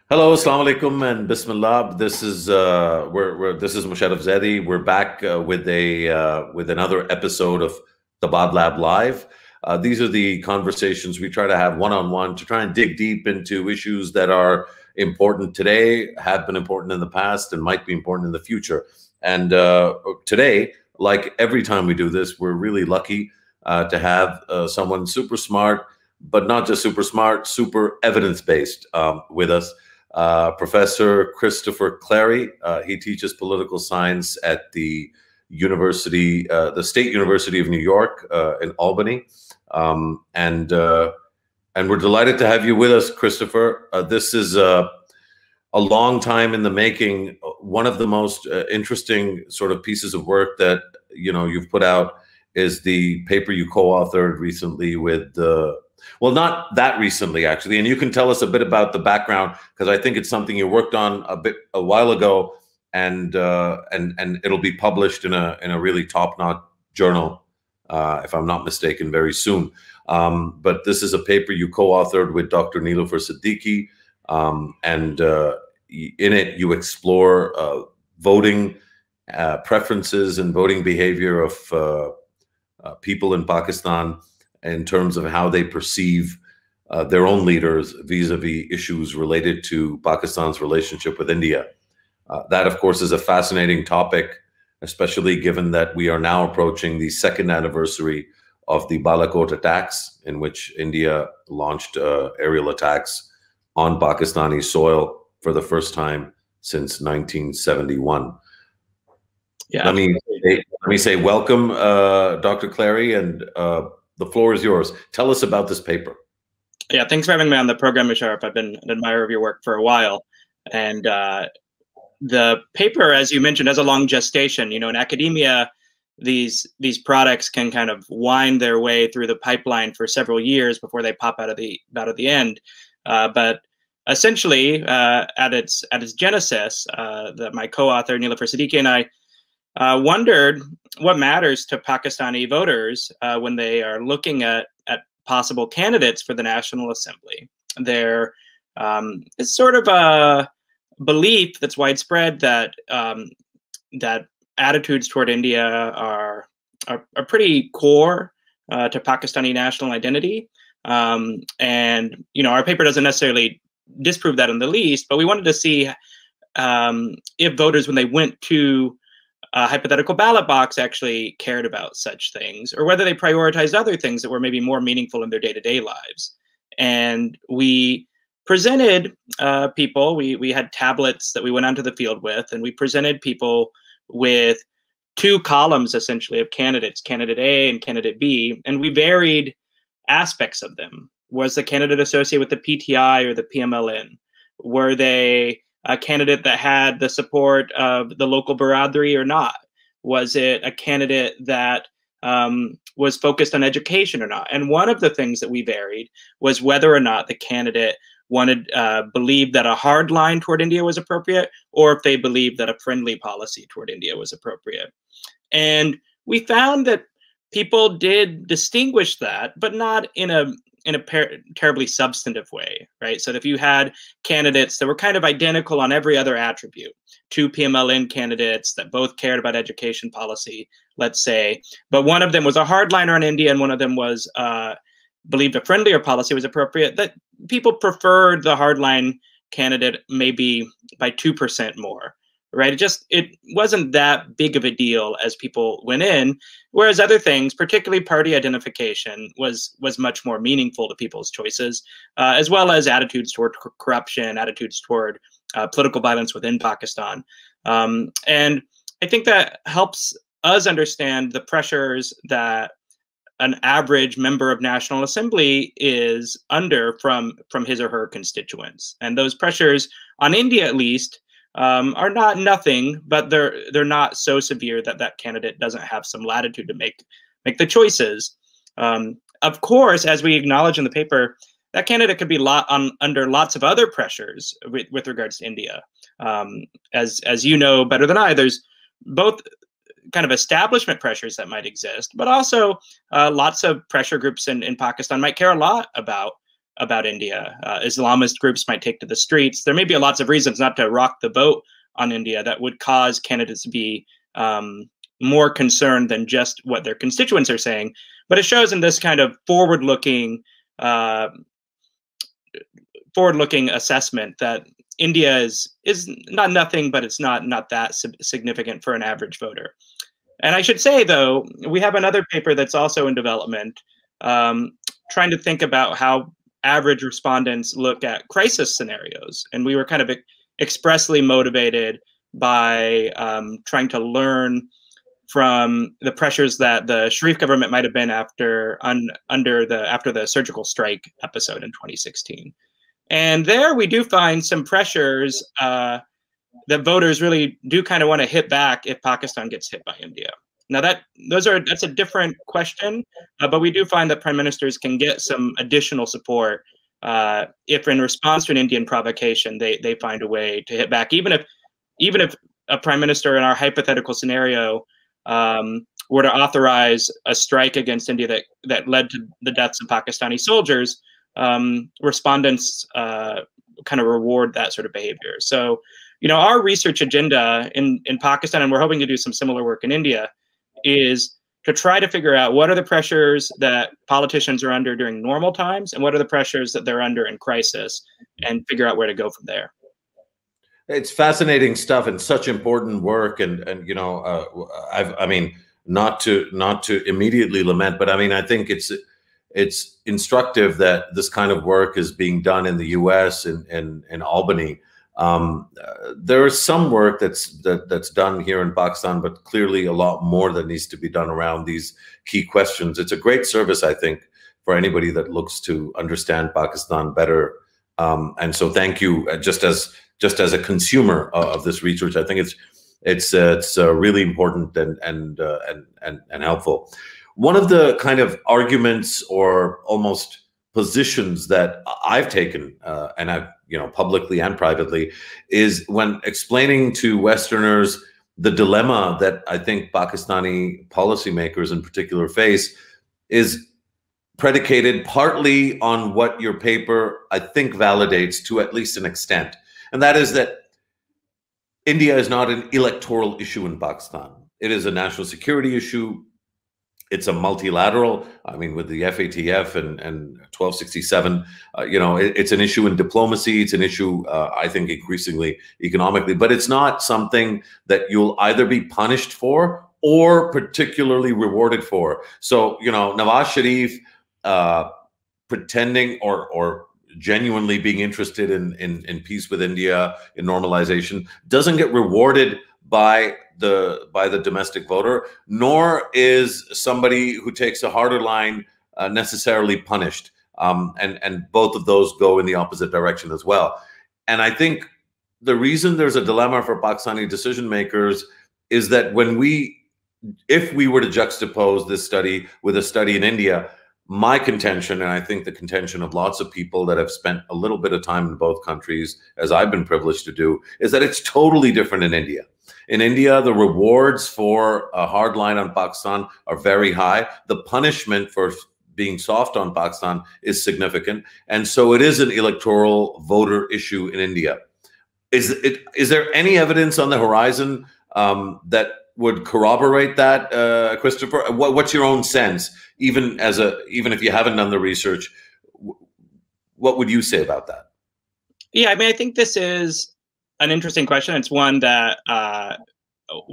Hello, assalamu alaikum, and bismillah. This is Musharraf Zaidi. We're back with another episode of the Bod Lab Live. These are the conversations we try to have one-on-one to try and dig deep into issues that are important today, have been important in the past, and might be important in the future. And today, like every time we do this, we're really lucky to have someone super smart, but not just super smart, super evidence-based with us. Professor Christopher Clarey. He teaches political science at the State University of New York in Albany, and we're delighted to have you with us, Christopher. This is a long time in the making. One of the most interesting sort of pieces of work that you've put out is the paper you co-authored recently with well, not that recently, actually. And you can tell us a bit about the background, because I think it's something you worked on a while ago, and it'll be published in a really top-notch journal, if I'm not mistaken, very soon. But this is a paper you co-authored with Dr. Niloufar Siddiqui, and in it you explore voting preferences and voting behavior of people in Pakistan in terms of how they perceive their own leaders vis-a-vis issues related to Pakistan's relationship with India. That, of course, is a fascinating topic, especially given that we are now approaching the second anniversary of the Balakot attacks, in which India launched aerial attacks on Pakistani soil for the first time since 1971. Yeah. Let me say welcome, Dr. Clarey, and the floor is yours. Tell us about this paper. Yeah, thanks for having me on the program, Musharraf. I've been an admirer of your work for a while. And the paper, as you mentioned, has a long gestation. You know, in academia, these products can kind of wind their way through the pipeline for several years before they pop out of the end. But essentially, at its genesis, my co-author Niloufar Siddiqui and I wondered what matters to Pakistani voters when they are looking at possible candidates for the National Assembly. There is sort of a belief that's widespread that that attitudes toward India are pretty core to Pakistani national identity. And our paper doesn't necessarily disprove that in the least, but we wanted to see if voters, when they went to a hypothetical ballot box, actually cared about such things, or whether they prioritized other things that were maybe more meaningful in their day-to-day lives. And we presented people, we had tablets that we went onto the field with, and we presented people with two columns, essentially, of candidates, candidate A and candidate B, and we varied aspects of them. Was the candidate associated with the PTI or the PMLN? Were they a candidate that had the support of the local Baradri or not? Was it a candidate that was focused on education or not? And one of the things that we varied was whether or not the candidate believed that a hard line toward India was appropriate, or if they believed that a friendly policy toward India was appropriate. And we found that people did distinguish that, but not in a terribly substantive way, right? So that if you had candidates that were kind of identical on every other attribute, two PMLN candidates that both cared about education policy, let's say, but one of them was a hardliner on India and one of them was believed a friendlier policy was appropriate, that people preferred the hardline candidate maybe by 2% more. Right? It wasn't that big of a deal as people went in, whereas other things, particularly party identification, was much more meaningful to people's choices, as well as attitudes toward corruption, attitudes toward political violence within Pakistan. And I think that helps us understand the pressures that an average member of National Assembly is under from his or her constituents. And those pressures, on India at least, are not nothing, but they're not so severe that that candidate doesn't have some latitude to make the choices. Of course, as we acknowledge in the paper, that candidate could be under lots of other pressures with regards to India. As you know better than I, there's both kind of establishment pressures that might exist, but also lots of pressure groups in Pakistan might care a lot about about India. Islamist groups might take to the streets. There may be lots of reasons not to rock the boat on India that would cause candidates to be more concerned than just what their constituents are saying. But it shows in this kind of forward-looking assessment that India is not nothing, but it's not that significant for an average voter. And I should say, though, we have another paper that's also in development, trying to think about how average respondents look at crisis scenarios. And we were kind of expressly motivated by trying to learn from the pressures that the Sharif government might have been after the surgical strike episode in 2016. And there we do find some pressures that voters really do kind of want to hit back if Pakistan gets hit by India. Now that's a different question, but we do find that prime ministers can get some additional support if, in response to an Indian provocation, they find a way to hit back, even if a prime minister in our hypothetical scenario were to authorize a strike against India that led to the deaths of Pakistani soldiers. Respondents kind of reward that sort of behavior. So, our research agenda in Pakistan, and we're hoping to do some similar work in India, is to try to figure out what are the pressures that politicians are under during normal times and what are the pressures that they're under in crisis, and figure out where to go from there. It's fascinating stuff and such important work. And not to immediately lament, but I think it's instructive that this kind of work is being done in the U.S. and in Albany. There is some work that's done here in Pakistan, but clearly a lot more that needs to be done around these key questions. It's a great service, I think, for anybody that looks to understand Pakistan better. And so, thank you. Just as a consumer of this research, I think it's really important and helpful. One of the kind of arguments or almost positions that I've taken, and I've publicly and privately, is when explaining to Westerners the dilemma that I think Pakistani policymakers in particular face, is predicated partly on what your paper, I think, validates to at least an extent. And that is that India is not an electoral issue in Pakistan. It is a national security issue. It's a multilateral, with the FATF and 1267, it's an issue in diplomacy. It's an issue, I think, increasingly economically, but it's not something that you'll either be punished for or particularly rewarded for. So, Nawaz Sharif pretending or genuinely being interested in peace with India, in normalization, doesn't get rewarded by the domestic voter, nor is somebody who takes a harder line necessarily punished. And both of those go in the opposite direction as well. And I think the reason there's a dilemma for Pakistani decision makers is that if we were to juxtapose this study with a study in India, my contention, and I think the contention of lots of people that have spent a little bit of time in both countries, as I've been privileged to do, is that it's totally different in India. In India, the rewards for a hard line on Pakistan are very high. The punishment for being soft on Pakistan is significant. And so it is an electoral voter issue in India. Is there any evidence on the horizon that would corroborate that, Christopher? What's your own sense, even if you haven't done the research? What would you say about that? Yeah, I think this is an interesting question. It's one that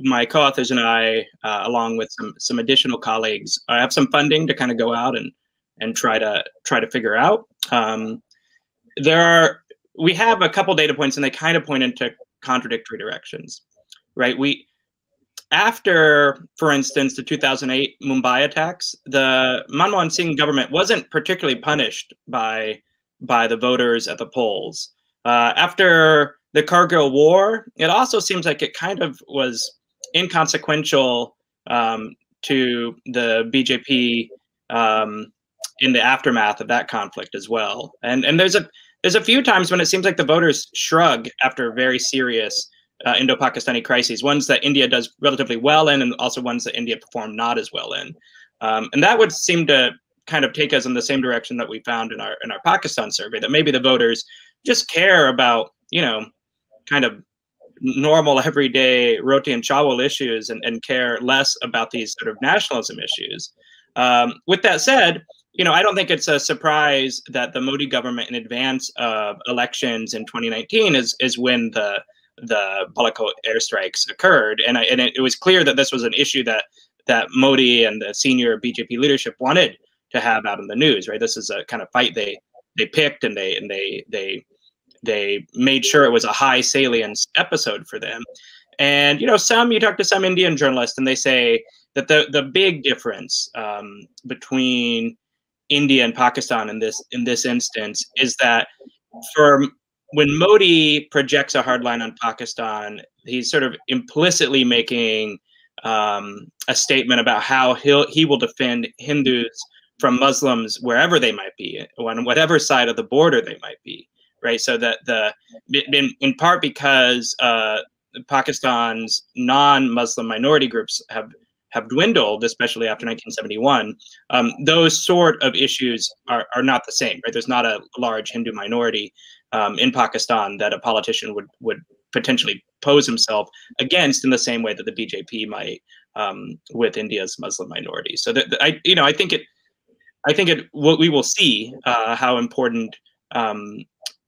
my co-authors and I, along with some additional colleagues, have some funding to kind of go out and try to figure out. We have a couple data points, and they kind of point into contradictory directions, right? After, for instance, the 2008 Mumbai attacks, the Manmohan Singh government wasn't particularly punished by the voters at the polls. After the Kargil War, it also seems like it kind of was inconsequential to the BJP in the aftermath of that conflict as well. And there's a few times when it seems like the voters shrug after very serious Indo-Pakistani crises, ones that India does relatively well in, and also ones that India performed not as well in. And that would seem to kind of take us in the same direction that we found in our Pakistan survey, that maybe the voters just care about, kind of normal everyday roti and chawal issues and care less about these sort of nationalism issues. With that said, I don't think it's a surprise that the Modi government, in advance of elections in 2019, is when the Balakot airstrikes occurred, and it was clear that this was an issue that Modi and the senior BJP leadership wanted to have out in the news. Right, this is a kind of fight they picked, and they made sure it was a high salience episode for them. And you talk to some Indian journalists, and they say that the big difference between India and Pakistan in this instance is that when Modi projects a hard line on Pakistan, he's sort of implicitly making a statement about how he will defend Hindus from Muslims wherever they might be, on whatever side of the border they might be, right? So that in part because Pakistan's non-Muslim minority groups have dwindled, especially after 1971. Those sort of issues are not the same, right? There's not a large Hindu minority in Pakistan that a politician would potentially pose himself against in the same way that the BJP might with India's Muslim minority. So I think what we will see how important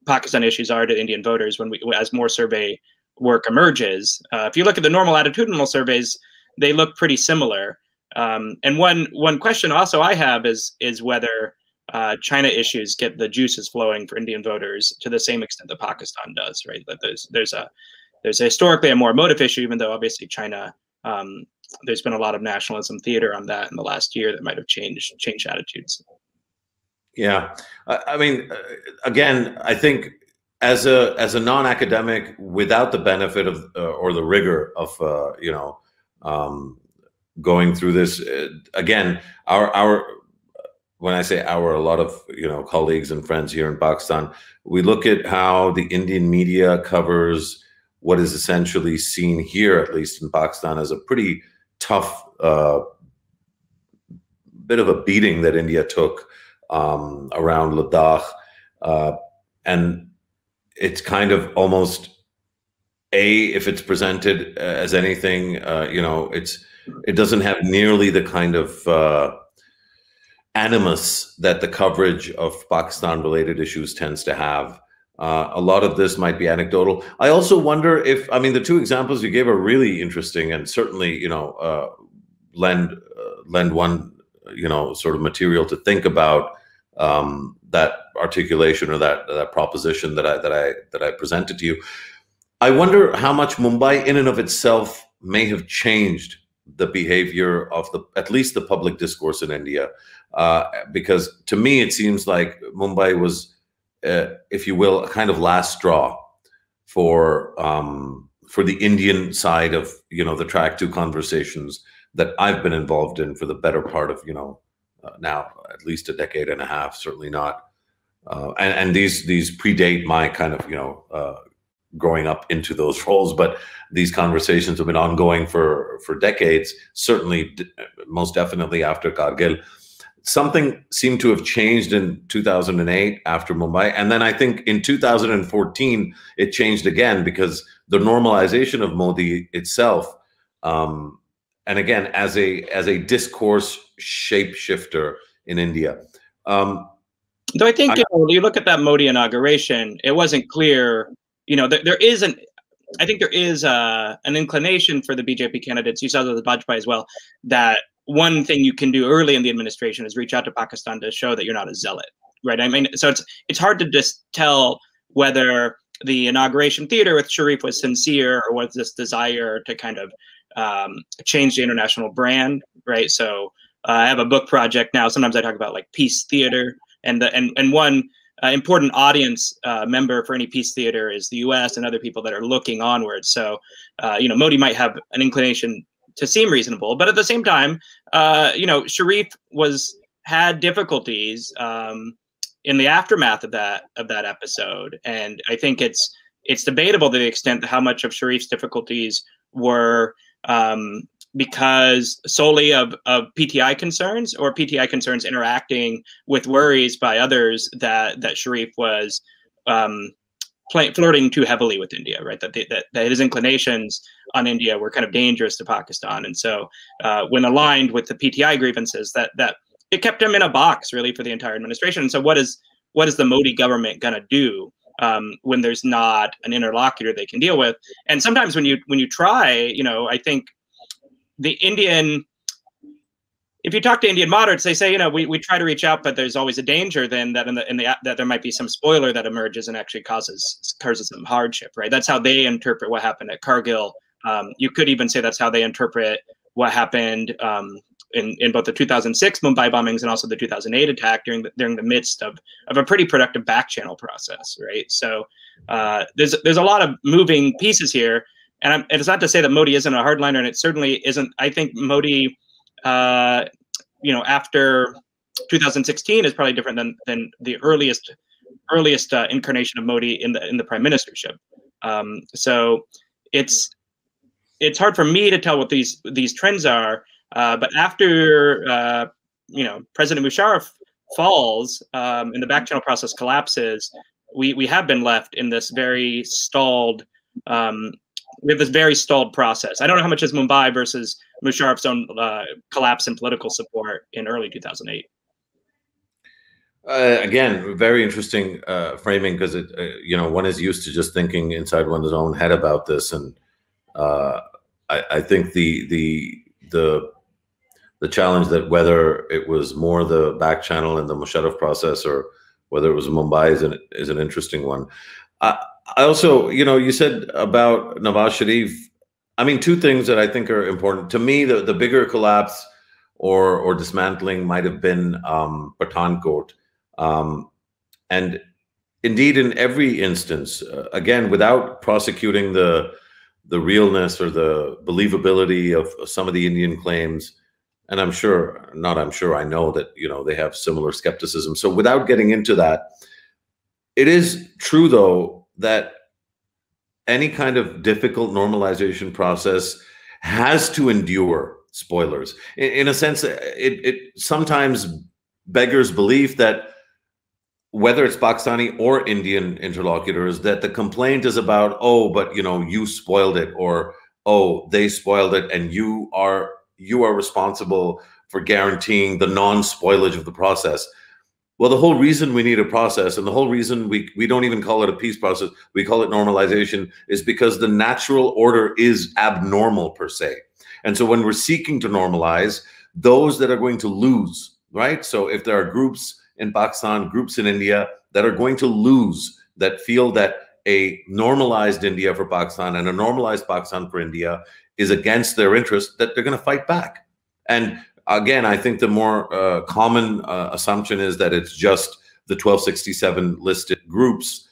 Pakistan issues are to Indian voters as more survey work emerges. If you look at the normal attitudinal surveys, they look pretty similar. And one question also I have is whether China issues get the juices flowing for Indian voters to the same extent that Pakistan does, right? That there's historically a more emotive issue, even though obviously China, there's been a lot of nationalism theater on that in the last year that might have changed attitudes. Yeah, I mean, again, I think as a non-academic, without the benefit of or the rigor of going through this, again, our when I say our, a lot of colleagues and friends here in Pakistan, we look at how the Indian media covers what is essentially seen here, at least in Pakistan, as a pretty tough bit of a beating that India took around Ladakh, and it's kind of almost if it's presented as anything, it doesn't have nearly the kind of animus that the coverage of Pakistan-related issues tends to have. A lot of this might be anecdotal. I also wonder if, the two examples you gave are really interesting and certainly, lend one, sort of material to think about that articulation or that proposition that I presented to you. I wonder how much Mumbai in and of itself may have changed the behavior of at least the public discourse in India, because to me it seems like Mumbai was, if you will, a kind of last straw for the Indian side of the Track 2 conversations that I've been involved in for the better part of now at least a decade and a half, certainly not, and these predate my kind of growing up into those roles, but these conversations have been ongoing for decades, certainly most definitely after Kargil. Something seemed to have changed in 2008 after Mumbai, and then I think in 2014 it changed again because the normalization of Modi itself, and again as a discourse shapeshifter in India. Though I think you look at that Modi inauguration, it wasn't clear. There is an inclination for the BJP candidates. You saw that with Vajpayee as well, that one thing you can do early in the administration is reach out to Pakistan to show that you're not a zealot, right? So it's hard to just tell whether the inauguration theater with Sharif was sincere or was this desire to kind of change the international brand, right? So I have a book project now. Sometimes I talk about like peace theater, and one important audience member for any peace theater is the U.S. and other people that are looking onwards. So Modi might have an inclination to seem reasonable, but at the same time, Sharif had difficulties in the aftermath of that episode, and I think it's debatable to the extent how much of Sharif's difficulties were because solely of PTI concerns, or PTI concerns interacting with worries by others that Sharif was flirting too heavily with India, right? That his inclinations on India were kind of dangerous to Pakistan, and so when aligned with the PTI grievances, that it kept him in a box really for the entire administration. And so what is the Modi government going to do when there's not an interlocutor they can deal with? And sometimes when you try, I think the Indian, if you talk to Indian moderates, they say, we try to reach out, but there's always a danger then that that there might be some spoiler that emerges and actually causes some hardship, right? That's how they interpret what happened at Kargil. You could even say that's how they interpret what happened in both the 2006 Mumbai bombings and also the 2008 attack during the midst of a pretty productive back channel process, right? So there's a lot of moving pieces here, and it's not to say that Modi isn't a hardliner, and it certainly isn't. I think Modi, after 2016 is probably different than the earliest incarnation of Modi in the prime ministership. So it's hard for me to tell what these trends are. But after President Musharraf falls and the back channel process collapses, we have been left in this very stalled. We have this very stalled process. I don't know how much is Mumbai versus Musharraf's own collapse in political support in early 2008. Again, very interesting framing, because one is used to just thinking inside one's own head about this, and I think the challenge that whether it was more the back channel and the Musharraf process or whether it was Mumbai is an interesting one. I also, you said about Nawaz Sharif. I mean, two things that I think are important to me. The bigger collapse or dismantling might have been Pathankot, and indeed in every instance, again, without prosecuting the realness or the believability of some of the Indian claims. And I know that, they have similar skepticism. So without getting into that, it is true, though, that any kind of difficult normalization process has to endure spoilers. In a sense, it sometimes beggars belief that whether it's Pakistani or Indian interlocutors, that the complaint is about, oh, but you spoiled it, or oh, they spoiled it, and you are responsible for guaranteeing the non-spoilage of the process. Well, the whole reason we need a process, and the whole reason we don't even call it a peace process, we call it normalization, is because the natural order is abnormal per se. And so when we're seeking to normalize, those that are going to lose, right? So if there are groups in Pakistan, groups in India that are going to lose, that feel that a normalized India for Pakistan and a normalized Pakistan for India is against their interest, that they're going to fight back. And again, I think the more common assumption is that it's just the 1267 listed groups,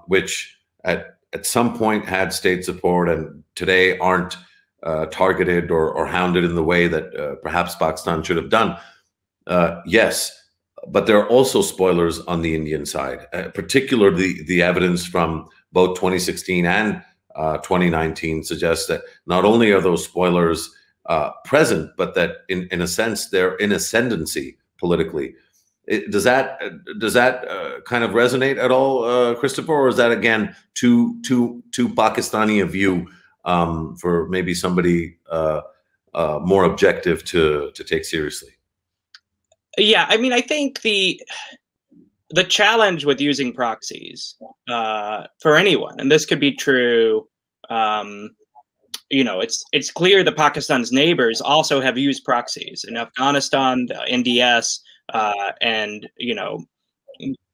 which at some point had state support and today aren't targeted or hounded in the way that perhaps Pakistan should have done. Yes, but there are also spoilers on the Indian side, particularly the evidence from both 2016 and 2019 suggests that not only are those spoilers present, but that in a sense they're in ascendancy politically. Does that kind of resonate at all, Christopher, or is that again too Pakistani a view for maybe somebody more objective to take seriously? Yeah, I mean, I think the challenge with using proxies for anyone, and this could be true, it's clear that Pakistan's neighbors also have used proxies in Afghanistan, the NDS, and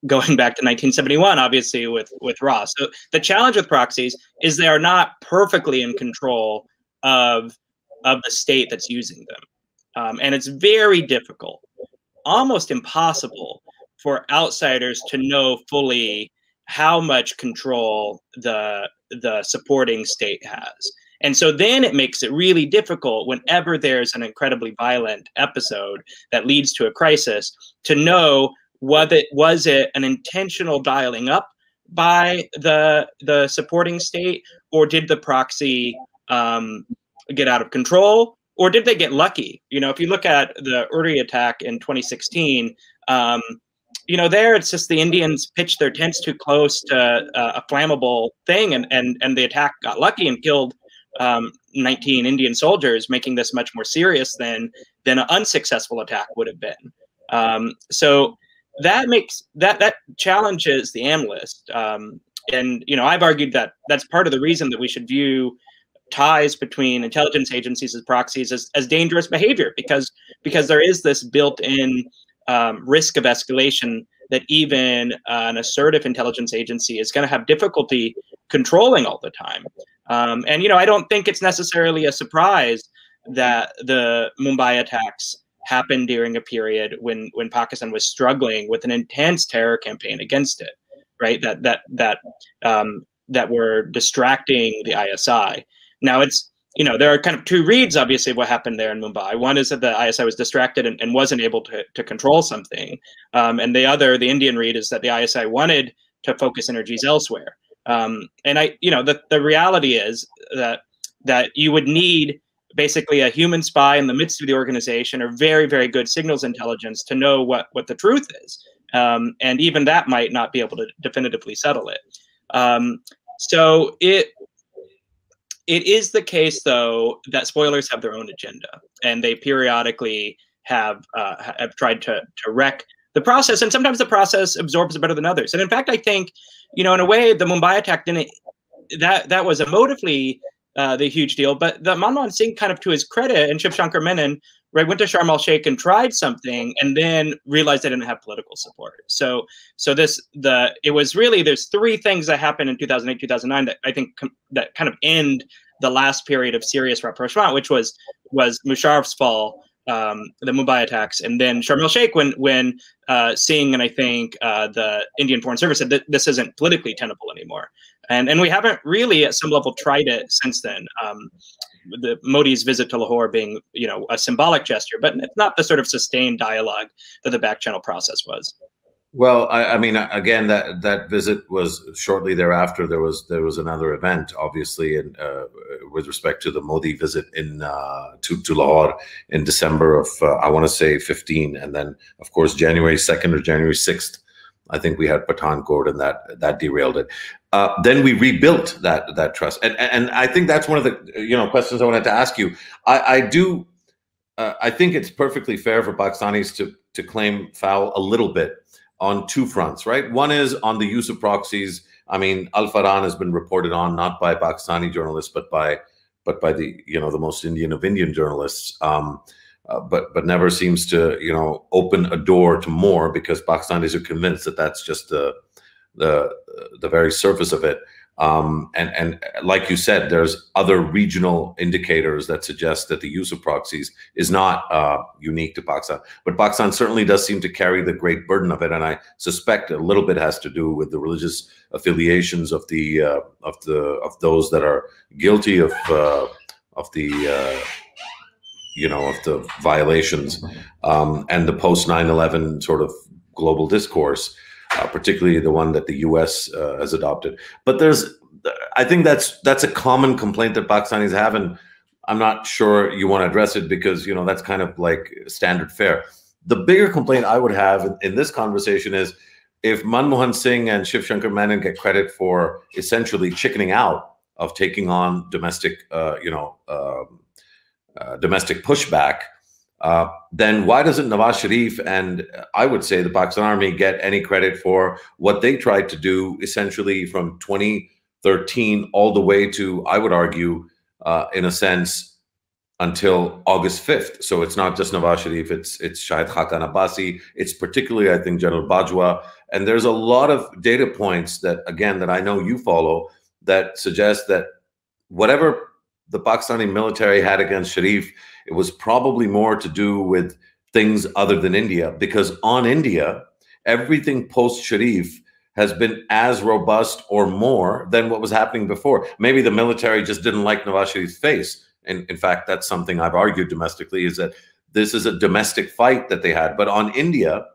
going back to 1971, obviously with Ross. So the challenge with proxies is they are not perfectly in control of the state that's using them, and it's very difficult, almost impossible, for outsiders to know fully how much control the supporting state has. And so then it makes it really difficult whenever there's an incredibly violent episode that leads to a crisis to know was it an intentional dialing up by the supporting state, or did the proxy get out of control, or did they get lucky? You know, if you look at the Uri attack in 2016, you know, there it's just the Indians pitched their tents too close to a flammable thing, and the attack got lucky and killed 19 Indian soldiers, making this much more serious than an unsuccessful attack would have been. So that makes that challenges the analyst. And you know, I've argued that that's part of the reason that we should view ties between intelligence agencies as proxies as dangerous behavior, because there is this built-in risk of escalation that even an assertive intelligence agency is going to have difficulty controlling all the time. And you know, I don't think it's necessarily a surprise that the Mumbai attacks happened during a period when Pakistan was struggling with an intense terror campaign against it, right? That were distracting the ISI. Now it's, you know, there are kind of two reads, obviously, of what happened there in Mumbai. One is that the ISI was distracted and wasn't able to control something. And the other, the Indian read, is that the ISI wanted to focus energies elsewhere. And the reality is that you would need basically a human spy in the midst of the organization, or very, very good signals intelligence, to know what the truth is. And even that might not be able to definitively settle it. So it is the case, though, that spoilers have their own agenda, and they periodically have tried to wreck the process, and sometimes the process absorbs better than others. And in fact, I think, you know, in a way, the Mumbai attack that was emotively the huge deal, but the Manmohan Singh, kind of to his credit, and Shiv Shankar Menon, right, went to Sharm el Sheikh and tried something, and then realized they didn't have political support. So it was really, there's three things that happened in 2008, 2009 that I think that kind of end the last period of serious rapprochement, which was Musharraf's fall, the Mumbai attacks, and then Sharm el Sheikh when Singh and I think the Indian Foreign Service said that this isn't politically tenable anymore. And we haven't really at some level tried it since then. The Modi's visit to Lahore being, you know, a symbolic gesture, but it's not the sort of sustained dialogue that the back channel process was. Well, I mean, again, that visit was shortly thereafter. There was another event, obviously, and with respect to the Modi visit to Lahore in December of I want to say 15, and then of course January 2nd or January 6th, I think we had Pathankot, and that derailed it. Then we rebuilt that trust, and I think that's one of the questions I wanted to ask you. I think it's perfectly fair for Pakistanis to claim foul a little bit on two fronts, right? One is on the use of proxies. I mean, Al-Farhan has been reported on not by Pakistani journalists, but by the the most Indian of Indian journalists, but never seems to open a door to more, because Pakistanis are convinced that that's just the very surface of it. And like you said, there's other regional indicators that suggest that the use of proxies is not unique to Pakistan. But Pakistan certainly does seem to carry the great burden of it, and I suspect a little bit has to do with the religious affiliations of those that are guilty of the violations and the post 9/11 sort of global discourse. Particularly the one that the U.S. Has adopted. But I think that's a common complaint that Pakistanis have, and I'm not sure you want to address it because that's kind of like standard fare. The bigger complaint I would have in this conversation is if Manmohan Singh and Shiv Shankar Menon get credit for essentially chickening out of taking on domestic pushback. Then why doesn't Nawaz Sharif and I would say the Pakistan Army get any credit for what they tried to do essentially from 2013 all the way to, I would argue, in a sense, until August 5th. So it's not just Nawaz Sharif, it's Shahid Khaqan Abbasi, it's particularly, I think, General Bajwa. And there's a lot of data points that I know you follow that suggest that whatever the Pakistani military had against Sharif, it was probably more to do with things other than India, because on India, everything post-Sharif has been as robust or more than what was happening before. Maybe the military just didn't like Nawaz Sharif's face. And in fact, that's something I've argued domestically, is that this is a domestic fight that they had. But on India,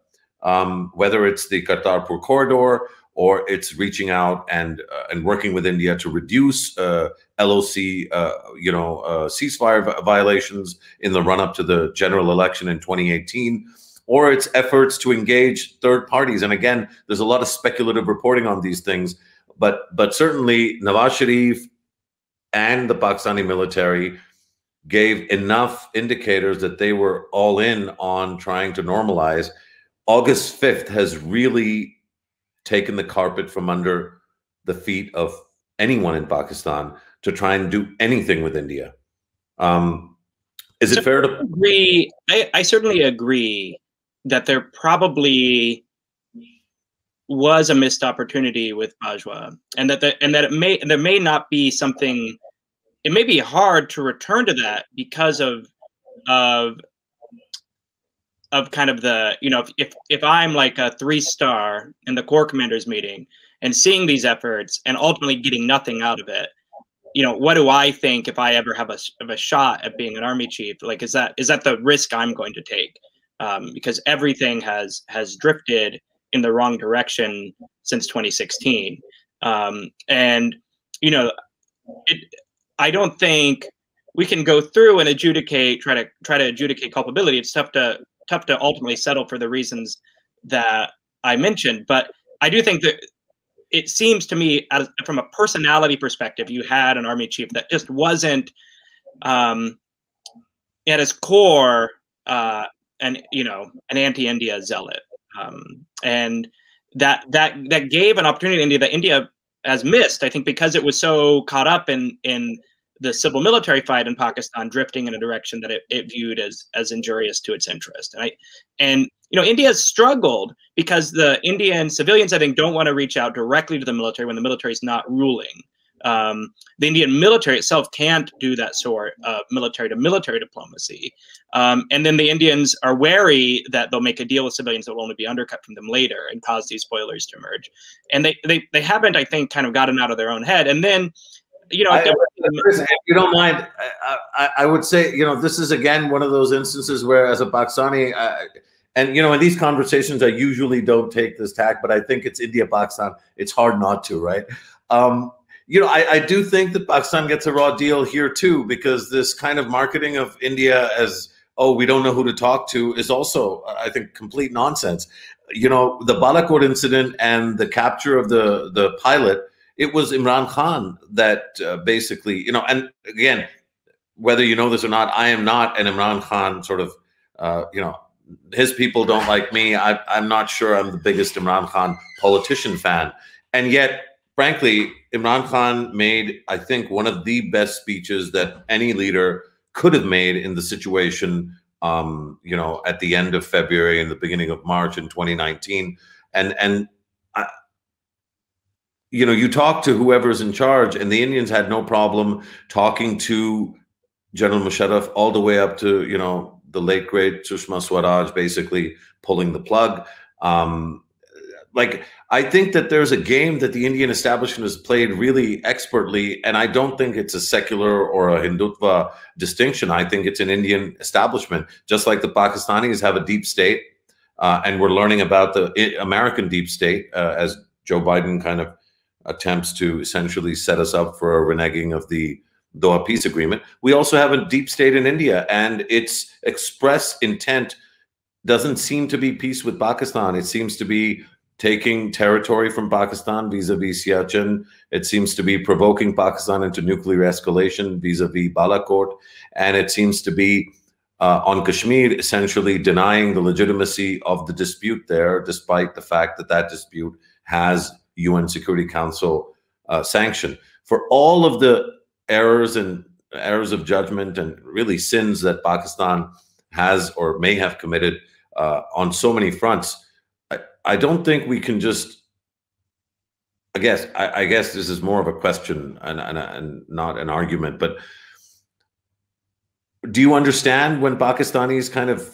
whether it's the Kartarpur corridor or it's reaching out and working with India to reduce LOC, ceasefire violations in the run-up to the general election in 2018, or its efforts to engage third parties. And again, there's a lot of speculative reporting on these things, but certainly Nawaz Sharif and the Pakistani military gave enough indicators that they were all in on trying to normalize. August 5th has really taken the carpet from under the feet of anyone in Pakistan to try and do anything with India. Is it fair to agree? I certainly agree that there probably was a missed opportunity with Bajwa, and that there may not be something. It may be hard to return to that because of kind of the, if I'm like a 3-star in the Corps Commanders meeting and seeing these efforts and ultimately getting nothing out of it, what do I think if I ever have a shot at being an army chief? Like, is that the risk I'm going to take? Because everything has drifted in the wrong direction since 2016. I don't think we can go through and try to adjudicate culpability. It's tough to ultimately settle for the reasons that I mentioned. But I do think that it seems to me, from a personality perspective, you had an army chief that just wasn't, at his core, an anti-India zealot, and that gave an opportunity to India that India has missed, I think, because it was so caught up in the civil military fight in Pakistan, drifting in a direction that it viewed as injurious to its interest. And India has struggled because the Indian civilians, I think, don't want to reach out directly to the military when the military is not ruling. The Indian military itself can't do that sort of military-to-military diplomacy. And then the Indians are wary that they'll make a deal with civilians that will only be undercut from them later and cause these spoilers to emerge. And they haven't, I think, kind of gotten out of their own head. And then, if you don't mind, I would say, this is, again, one of those instances where, as a Pakistani, and, in these conversations, I usually don't take this tack, but I think it's India-Pakistan. It's hard not to, right? I do think that Pakistan gets a raw deal here too, because this kind of marketing of India as, oh, we don't know who to talk to, is also, I think, complete nonsense. The Balakot incident and the capture of the pilot, it was Imran Khan that basically, and again, whether you know this or not, I am not an Imran Khan sort of, his people don't like me. I'm not sure I'm the biggest Imran Khan politician fan. And yet, frankly, Imran Khan made, I think, one of the best speeches that any leader could have made in the situation, at the end of February and the beginning of March in 2019. And you talk to whoever's in charge, and the Indians had no problem talking to General Musharraf all the way up to, the late, great Sushma Swaraj, basically pulling the plug. I think that there's a game that the Indian establishment has played really expertly, and I don't think it's a secular or a Hindutva distinction. I think it's an Indian establishment, just like the Pakistanis have a deep state, and we're learning about the American deep state as Joe Biden kind of attempts to essentially set us up for a reneging of the Doha peace agreement. We also have a deep state in India, and its express intent doesn't seem to be peace with Pakistan. It seems to be taking territory from Pakistan vis-a-vis Siachen. It seems to be provoking Pakistan into nuclear escalation vis-a-vis Balakot. And it seems to be on Kashmir, essentially denying the legitimacy of the dispute there, despite the fact that that dispute has UN Security Council sanction. For all of the errors of judgment and really sins that Pakistan has or may have committed on so many fronts, I don't think we can just, I guess this is more of a question and not an argument, but do you understand when Pakistanis kind of,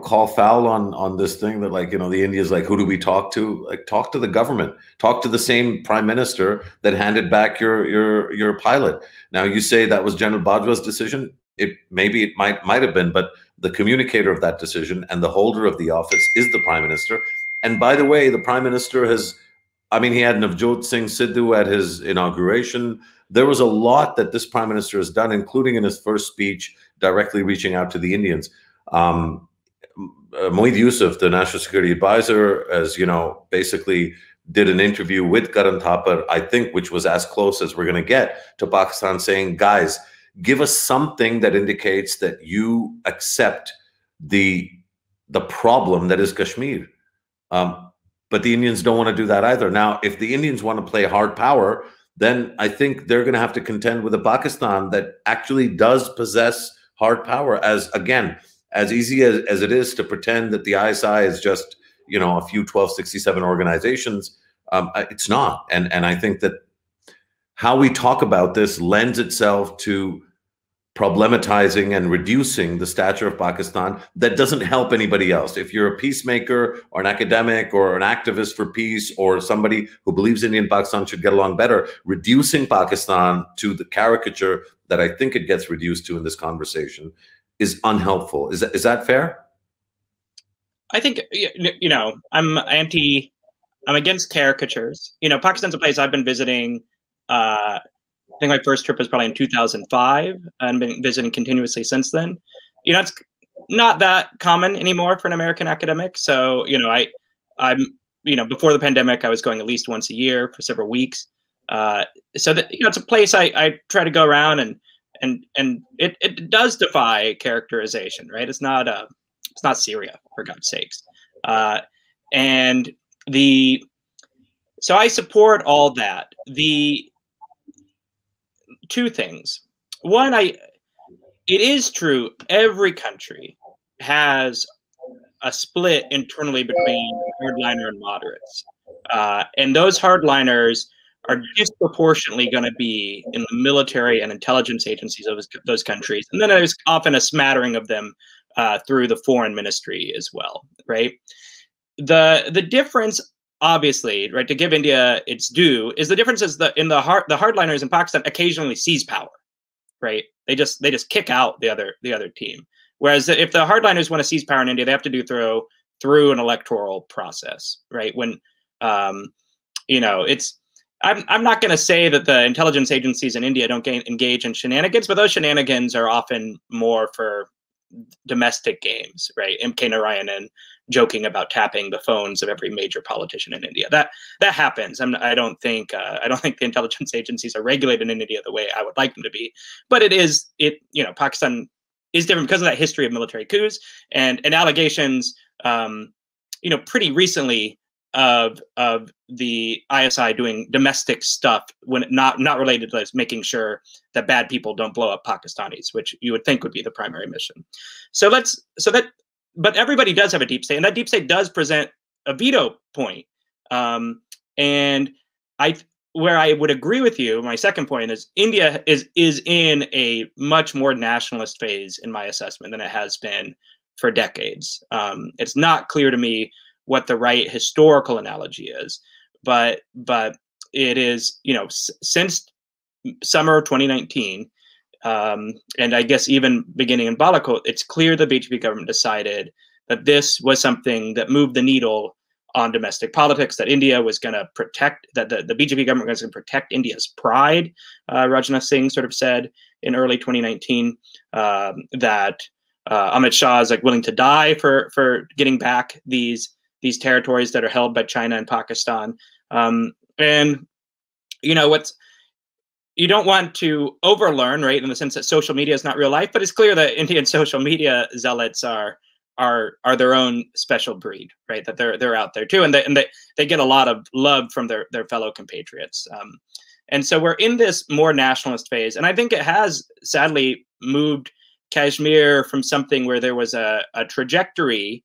call foul on this thing that, the India's like, who do we talk to? Like, talk to the government, talk to the same prime minister that handed back your pilot. Now, you say that was General Bajwa's decision. it might have been, but the communicator of that decision and the holder of the office is the prime minister. And by the way, the prime minister has, I mean, he had Navjot Singh Sidhu at his inauguration. There was a lot that this prime minister has done, including in his first speech, directly reaching out to the Indians. Moeed Yusuf, the national security advisor, as you know, basically did an interview with Karan Thapar, I think, which was as close as we're going to get to Pakistan, saying, guys, give us something that indicates that you accept the problem that is Kashmir. But the Indians don't want to do that either. Now, if the Indians want to play hard power, then I think they're going to have to contend with a Pakistan that actually does possess hard power. As again, as easy as it is to pretend that the ISI is just, you know, a few 1267 organizations, it's not. And I think that how we talk about this lends itself to problematizing and reducing the stature of Pakistan. That doesn't help anybody else. If you're a peacemaker or an academic or an activist for peace or somebody who believes India and Pakistan should get along better, reducing Pakistan to the caricature that I think it gets reduced to in this conversation is unhelpful. Is that fair? I think, you know, I'm against caricatures. You know, Pakistan's a place I've been visiting. I think my first trip was probably in 2005, and been visiting continuously since then. You know, it's not that common anymore for an American academic. So, you know, I'm, you know, before the pandemic, I was going at least once a year for several weeks. So that, you know, it's a place I try to go around, and it does defy characterization, right? It's not Syria, for God's sakes. So I support all that. Two things. One, it is true every country has a split internally between hardliner and moderates. And those hardliners are disproportionately going to be in the military and intelligence agencies of those countries. And then there's often a smattering of them through the foreign ministry as well, right? The difference, obviously, right, to give India its due, is the difference is that the hardliners in Pakistan occasionally seize power, right? They just kick out the other team. Whereas if the hardliners want to seize power in India, they have to do through an electoral process, right? When you know, I'm not going to say that the intelligence agencies in India don't engage in shenanigans, but those shenanigans are often more for domestic games, right? M.K. Narayanan joking about tapping the phones of every major politician in India. That happens. I don't think the intelligence agencies are regulated in India the way I would like them to be. But you know, Pakistan is different because of that history of military coups and allegations, you know, pretty recently of the ISI doing domestic stuff when not related to making sure that bad people don't blow up Pakistanis, which you would think would be the primary mission. But everybody does have a deep state, and that deep state does present a veto point. And where I would agree with you, my second point is India is in a much more nationalist phase in my assessment than it has been for decades. It's not clear to me what the right historical analogy is, but it is, you know, since summer of 2019, and I guess even beginning in Balakot, it's clear the BJP government decided that this was something that moved the needle on domestic politics, that India was going to protect, that the BJP government was going to protect India's pride. Rajnath Singh sort of said in early 2019 that Amit Shah is like willing to die for getting back these territories that are held by China and Pakistan. And, you know, you don't want to overlearn, right, in the sense that social media is not real life, but it's clear that Indian social media zealots are their own special breed, right? That they're out there too, and they get a lot of love from their fellow compatriots. And so we're in this more nationalist phase, and I think it has sadly moved Kashmir from something where there was a trajectory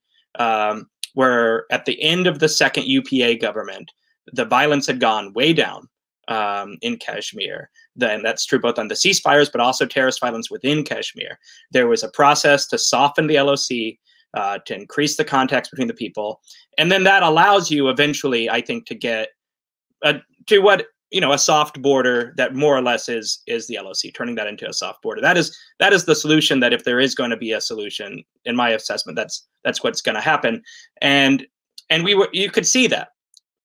where at the end of the second UPA government, the violence had gone way down in Kashmir. Then that's true both on the ceasefires, but also terrorist violence within Kashmir. There was a process to soften the LOC, to increase the contacts between the people. And then that allows you eventually, I think, to get to what a soft border that more or less is the LOC, turning that into a soft border. That is the solution. That if there is going to be a solution, in my assessment, that's what's going to happen. And you could see that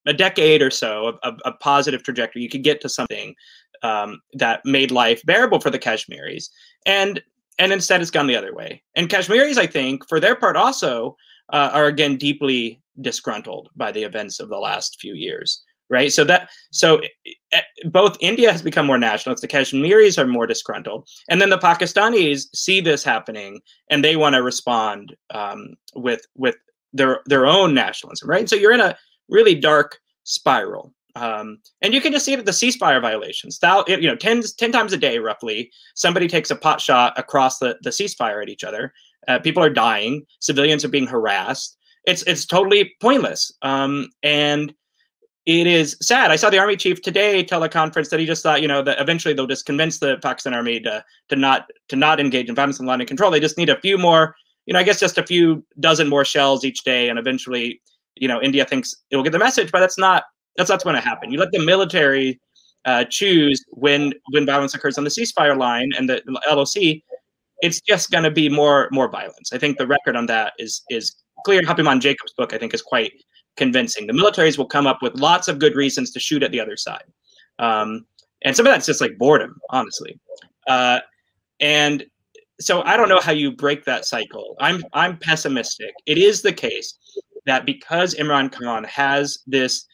a decade or so of a positive trajectory, you could get to something that made life bearable for the Kashmiris, and instead it's gone the other way. And Kashmiris, I think, for their part, also are again deeply disgruntled by the events of the last few years. Right. So both India has become more nationalist. The Kashmiris are more disgruntled. And then the Pakistanis see this happening and they want to respond with their own nationalism. Right. So you're in a really dark spiral. And you can just see it at the ceasefire violations. 10 times a day, roughly, somebody takes a pot shot across the ceasefire at each other. People are dying. Civilians are being harassed. It's totally pointless. And it is sad. I saw the army chief today tell a conference that he just thought, that eventually they'll just convince the Pakistan army to not engage in violence and line of control. They just need a few more, I guess just a few dozen more shells each day, and eventually, India thinks it will get the message. But that's not going to happen. You let the military choose when violence occurs on the ceasefire line and the LOC. It's just going to be more violence. I think the record on that is clear. Hapiman Jacob's book, I think, is quite convincing. The militaries will come up with lots of good reasons to shoot at the other side. And some of that's just like boredom, honestly. And so I don't know how you break that cycle. I'm pessimistic. It is the case that because Imran Khan has this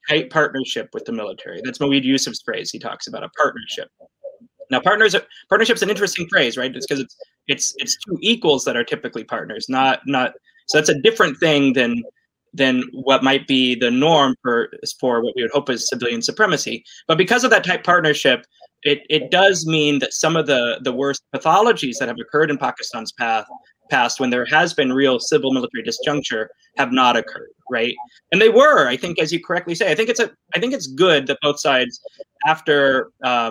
tight partnership with the military, that's Moeed Yusuf's phrase. He talks about a partnership. Now, partnership's an interesting phrase, right? It's because it's two equals that are typically partners, not. So that's a different thing than what might be the norm for what we would hope is civilian supremacy. But because of that type partnership, it does mean that some of the worst pathologies that have occurred in Pakistan's past, when there has been real civil-military disjuncture, have not occurred, right? And they were, I think, as you correctly say. I think it's good that both sides, after, I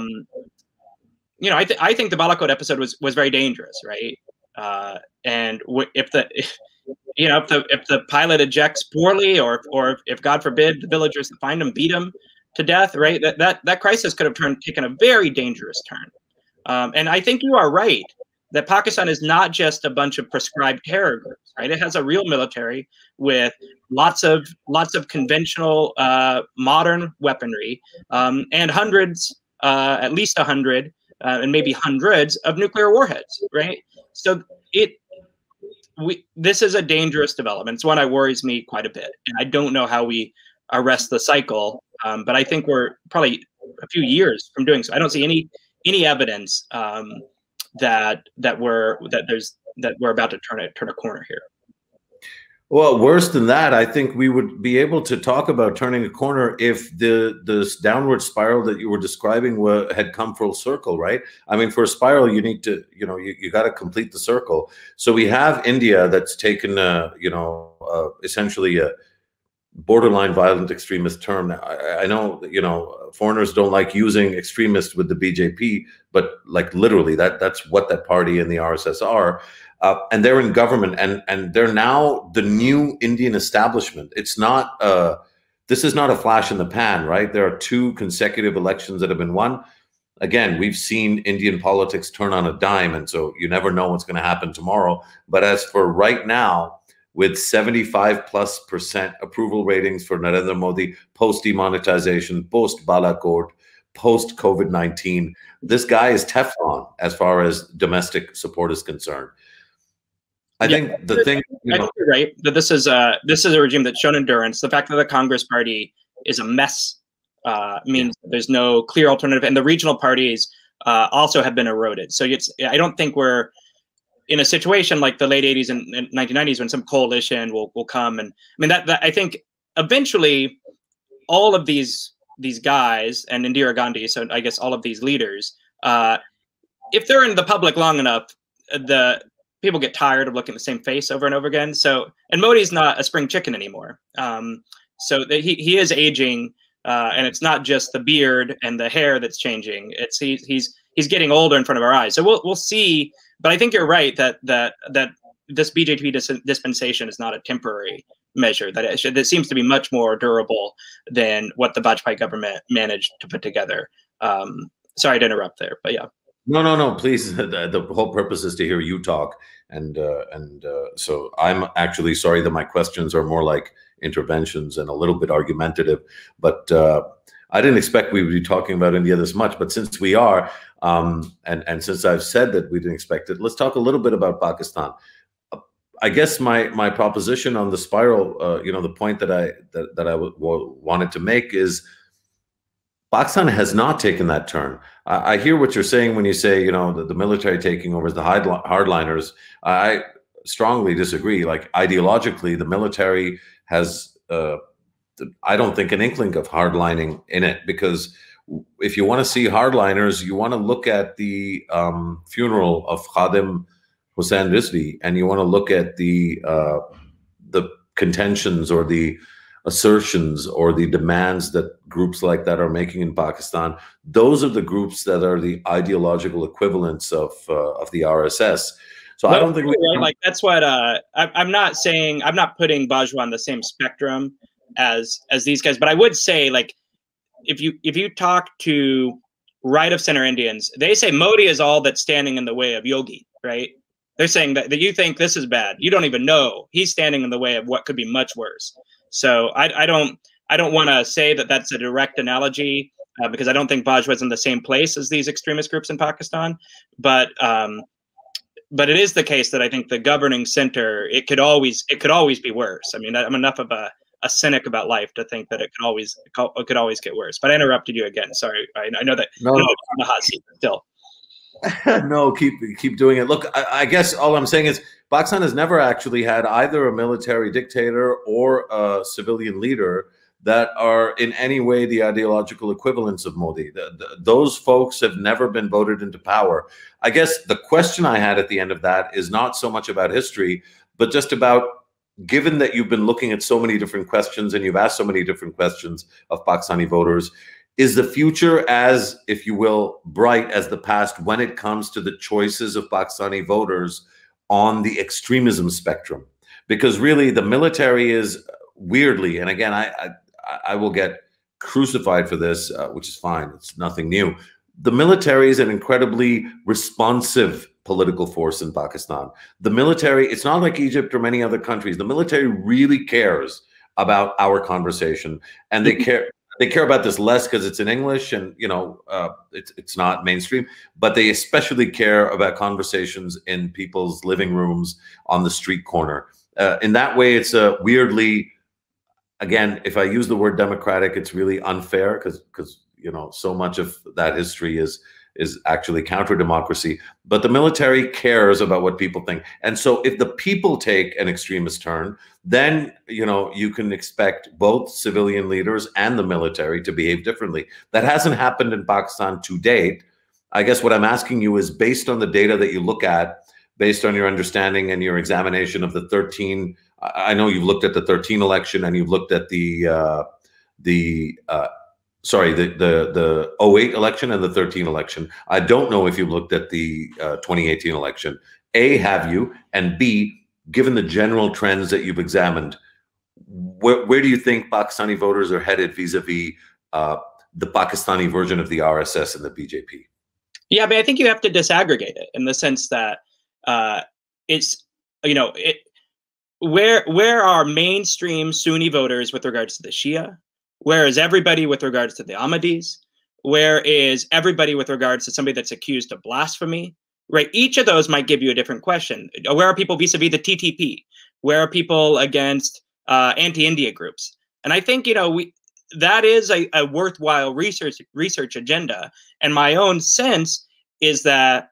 think the Balakot episode was very dangerous, right? And if the pilot ejects poorly, or if God forbid the villagers that find him beat him to death, right? That crisis could have taken a very dangerous turn. And I think you are right that Pakistan is not just a bunch of prescribed terror groups, right? It has a real military with lots of conventional modern weaponry, and hundreds, at least 100, and maybe hundreds of nuclear warheads, right? So this is a dangerous development. It's one that worries me quite a bit, and I don't know how we arrest the cycle. But I think we're probably a few years from doing so. I don't see any evidence that we're about to turn a corner here. Well, worse than that, I think we would be able to talk about turning a corner if this downward spiral that you were describing had come full circle, right? I mean, for a spiral, you need to, you got to complete the circle. So we have India that's taken, essentially a borderline violent extremist term. I know, foreigners don't like using extremist with the BJP, but like literally that's what that party and the RSS are. And they're in government, and they're now the new Indian establishment. It's not, this is not a flash in the pan, right? There are 2 consecutive elections that have been won. Again, we've seen Indian politics turn on a dime, and so you never know what's going to happen tomorrow. But as for right now, with 75+% approval ratings for Narendra Modi, post-demonetization, post-Balakot, post-COVID-19, this guy is Teflon as far as domestic support is concerned. I think the thing, I think you're right, that this is a regime that's shown endurance. The fact that the Congress Party is a mess means there's no clear alternative, and the regional parties also have been eroded. So I don't think we're in a situation like the late 80s and 1990s when some coalition will come. And I mean, that I think eventually all of these guys and Indira Gandhi, so I guess all of these leaders, if they're in the public long enough, the people get tired of looking at the same face over and over again. So, and Modi's not a spring chicken anymore. So he is aging, and it's not just the beard and the hair that's changing. It's he's getting older in front of our eyes. So we'll see. But I think you're right that this BJP dispensation is not a temporary measure that seems to be much more durable than what the Vajpayee government managed to put together. Sorry to interrupt there, but yeah. No, please. The whole purpose is to hear you talk, and so I'm actually sorry that my questions are more like interventions and a little bit argumentative, but I didn't expect we would be talking about India this much. But since we are, and since I've said that we didn't expect it, let's talk a little bit about Pakistan. I guess my proposition on the spiral, the point that I wanted to make is Pakistan has not taken that turn. I hear what you're saying when you say, the military taking over as the hardliners. I strongly disagree. Like ideologically, the military has, I don't think, an inkling of hardlining in it, because if you want to see hardliners, you want to look at the funeral of Khadim Hussain Rizvi, and you want to look at the contentions or the assertions or the demands that groups like that are making in Pakistan. Those are the groups that are the ideological equivalents of the RSS. So I don't think like that's what I'm not saying. I'm not putting Bajwa on the same spectrum as these guys, but I would say, like, if you talk to right of center Indians, they say Modi is all that's standing in the way of Yogi, right? They're saying that you think this is bad. You don't even know he's standing in the way of what could be much worse. So I don't want to say that that's a direct analogy because I don't think Bajwa is in the same place as these extremist groups in Pakistan. But it is the case that I think the governing center, it could always be worse. I mean, I'm enough of a cynic about life to think that it could always get worse. But I interrupted you again. Sorry. I know that no. I'm on the hot seat still. No, keep doing it. Look, I guess all I'm saying is Pakistan has never actually had either a military dictator or a civilian leader that are in any way the ideological equivalents of Modi. Those folks have never been voted into power. I guess the question I had at the end of that is not so much about history, but just about, given that you've been looking at so many different questions and you've asked so many different questions of Pakistani voters, is the future as, if you will, bright as the past when it comes to the choices of Pakistani voters on the extremism spectrum? Because really the military is weirdly, and again, I will get crucified for this, which is fine. It's nothing new. The military is an incredibly responsive political force in Pakistan. The military, it's not like Egypt or many other countries. The military really cares about our conversation, and they care. They care about this less because it's in English and, it's not mainstream, but they especially care about conversations in people's living rooms on the street corner. In that way, it's a weirdly, again, if I use the word democratic, it's really unfair because so much of that history is actually counter-democracy. But the military cares about what people think. And so if the people take an extremist turn, then, you can expect both civilian leaders and the military to behave differently. That hasn't happened in Pakistan to date. I guess what I'm asking you is, based on the data that you look at, based on your understanding and your examination of the 13, I know you've looked at the 13 election and you've looked at the 08 election and the 13 election. I don't know if you looked at the 2018 election. A, have you? And B, given the general trends that you've examined, where do you think Pakistani voters are headed vis-a-vis the Pakistani version of the RSS and the BJP? Yeah, but I think you have to disaggregate it in the sense that it's, where are mainstream Sunni voters with regards to the Shia? Where is everybody with regards to the Ahmadis? Where is everybody with regards to somebody that's accused of blasphemy? Right? Each of those might give you a different question. Where are people vis-a-vis the TTP? Where are people against anti-India groups? And I think, that is a worthwhile research agenda. And my own sense is that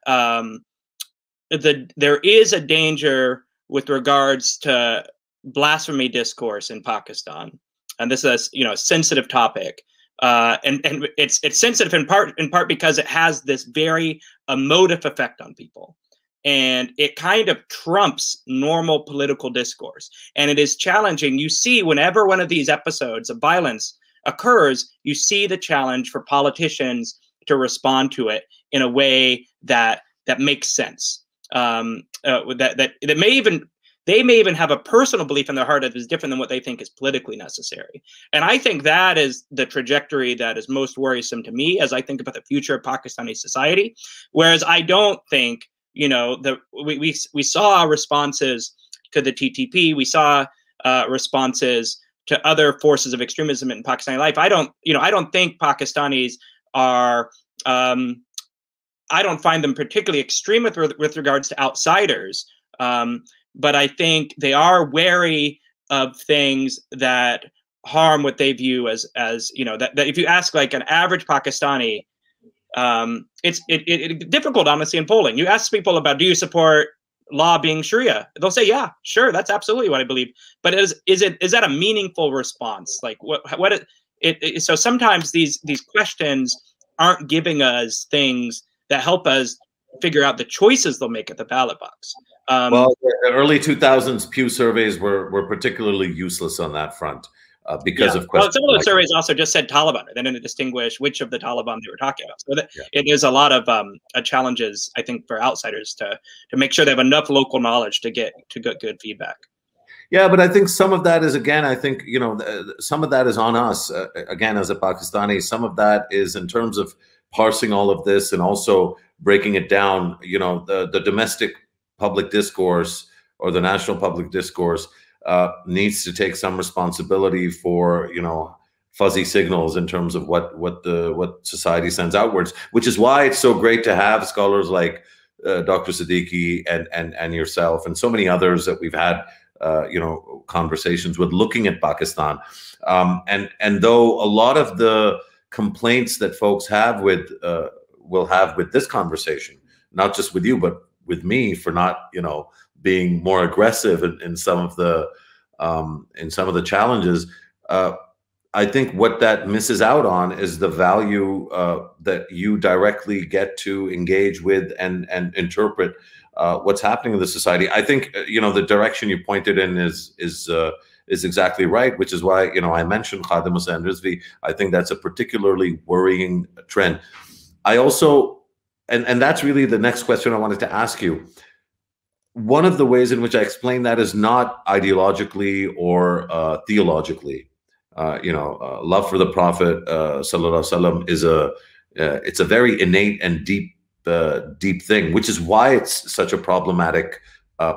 there is a danger with regards to blasphemy discourse in Pakistan. And this is a sensitive topic, and it's sensitive in part because it has this very emotive effect on people, and it kind of trumps normal political discourse, and it is challenging. You see, whenever one of these episodes of violence occurs, you see the challenge for politicians to respond to it in a way that makes sense. That may even they may even have a personal belief in their heart that is different than what they think is politically necessary. And I think that is the trajectory that is most worrisome to me as I think about the future of Pakistani society. Whereas I don't think, we saw responses to the TTP, we saw responses to other forces of extremism in Pakistani life. I don't think Pakistanis are, I don't find them particularly extreme with regards to outsiders. But I think they are wary of things that harm what they view as that if you ask like an average Pakistani, it's difficult, honestly, in polling. You ask people about, do you support lobbying Sharia? They'll say, yeah, sure, that's absolutely what I believe. But is that a meaningful response? Like so sometimes these questions aren't giving us things that help us figure out the choices they'll make at the ballot box. Well, the early 2000s Pew surveys were particularly useless on that front because of questions. Well, some of the surveys also just said Taliban. They didn't distinguish which of the Taliban they were talking about. So it is a lot of challenges, I think, for outsiders to make sure they have enough local knowledge to get good feedback. Yeah, but I think some of that is, again, I think, some of that is on us, again, as a Pakistani. Some of that is in terms of parsing all of this and also breaking it down. The domestic public discourse or the national public discourse needs to take some responsibility for fuzzy signals in terms of what society sends outwards, which is why it's so great to have scholars like Dr. Siddiqui and yourself and so many others that we've had conversations with, looking at Pakistan, and though a lot of the complaints that folks have will have with this conversation, not just with you but with me for not being more aggressive in some of the challenges, I think what that misses out on is the value that you directly get to engage with and interpret what's happening in the society. I think the direction you pointed in is exactly right, which is why I mentioned Khadim Hussain Rizvi. I think that's a particularly worrying trend. I also, and that's really the next question I wanted to ask you. One of the ways in which I explain that is not ideologically or theologically. Love for the Prophet sallallahu alaihi wasallam it's a very innate and deep thing, which is why it's such a problematic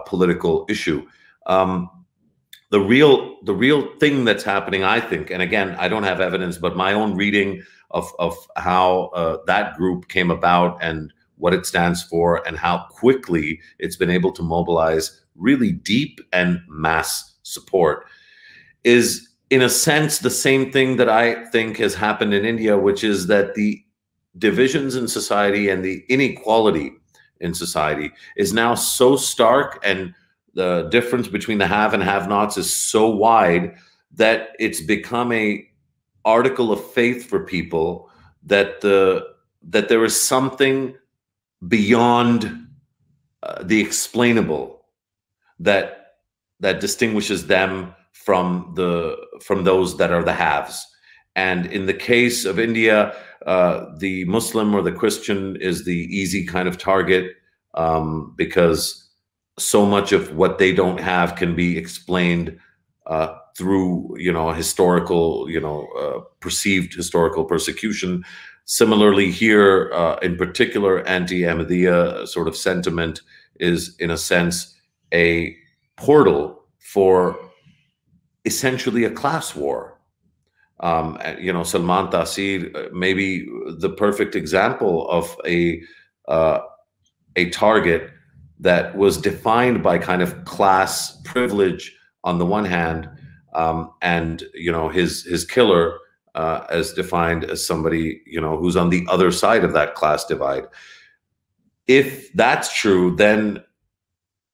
political issue. The real thing that's happening, I think, and again, I don't have evidence, but my own reading of how that group came about and what it stands for and how quickly it's been able to mobilize really deep and mass support is, in a sense, the same thing that I think has happened in India, which is that the divisions in society and the inequality in society is now so stark, and the difference between the have and have-nots is so wide that it's become a article of faith for people that there is something beyond the explainable that distinguishes them from those that are the haves. And in the case of India, the Muslim or the Christian is the easy kind of target because so much of what they don't have can be explained through historical, perceived historical persecution. Similarly here, in particular, anti-Ahmadiyya sort of sentiment is, in a sense, a portal for essentially a class war. Salman Taseer may be the perfect example of a target that was defined by kind of class privilege on the one hand, and his killer as defined as somebody who's on the other side of that class divide. If that's true, then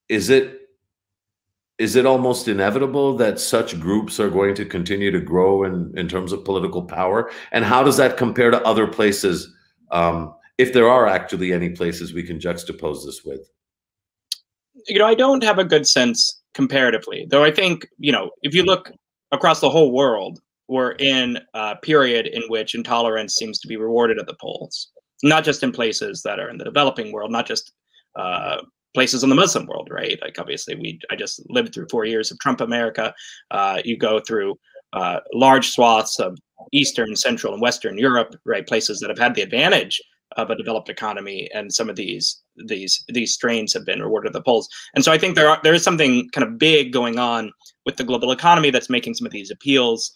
is it almost inevitable that such groups are going to continue to grow in terms of political power? And how does that compare to other places, if there are actually any places we can juxtapose this with? I don't have a good sense comparatively, though I think, if you look across the whole world, we're in a period in which intolerance seems to be rewarded at the polls, not just in places that are in the developing world, not just places in the Muslim world, right? Like obviously I just lived through 4 years of Trump America. You go through large swaths of Eastern, Central, and Western Europe, right? Places that have had the advantage of a developed economy, and some of these strains have been rewarded at the polls. And so I think there is something kind of big going on with the global economy that's making some of these appeals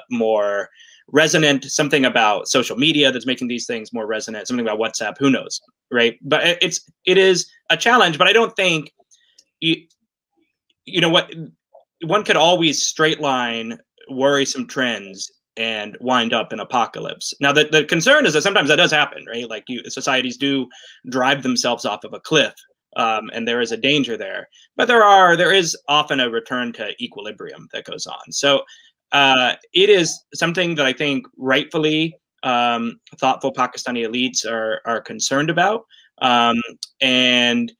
more resonant. Something about social media that's making these things more resonant. Something about WhatsApp. Who knows, right? But it is a challenge. But I don't think you know what, one could always straight line worrisome trends and wind up in apocalypse. Now, the concern is that sometimes that does happen, right? Like societies do drive themselves off of a cliff, and there is a danger there. But there is often a return to equilibrium that goes on. So it is something that I think rightfully thoughtful Pakistani elites are concerned about, and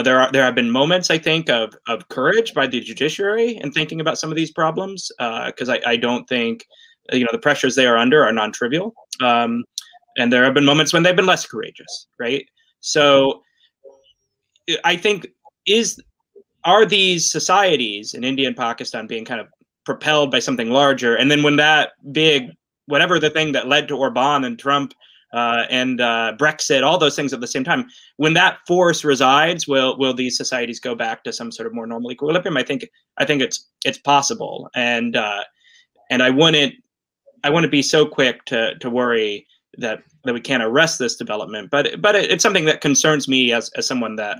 there have been moments, I think, of courage by the judiciary in thinking about some of these problems, because I don't think the pressures they are under are non-trivial, and there have been moments when they've been less courageous, right? So I think are these societies in India and Pakistan being kind of propelled by something larger, and then when that big, whatever the thing that led to Orban and Trump and Brexit, all those things at the same time, when that force resides, will these societies go back to some sort of more normal equilibrium? I think it's possible, and I wouldn't be so quick to worry that we can't arrest this development, but it's something that concerns me as someone that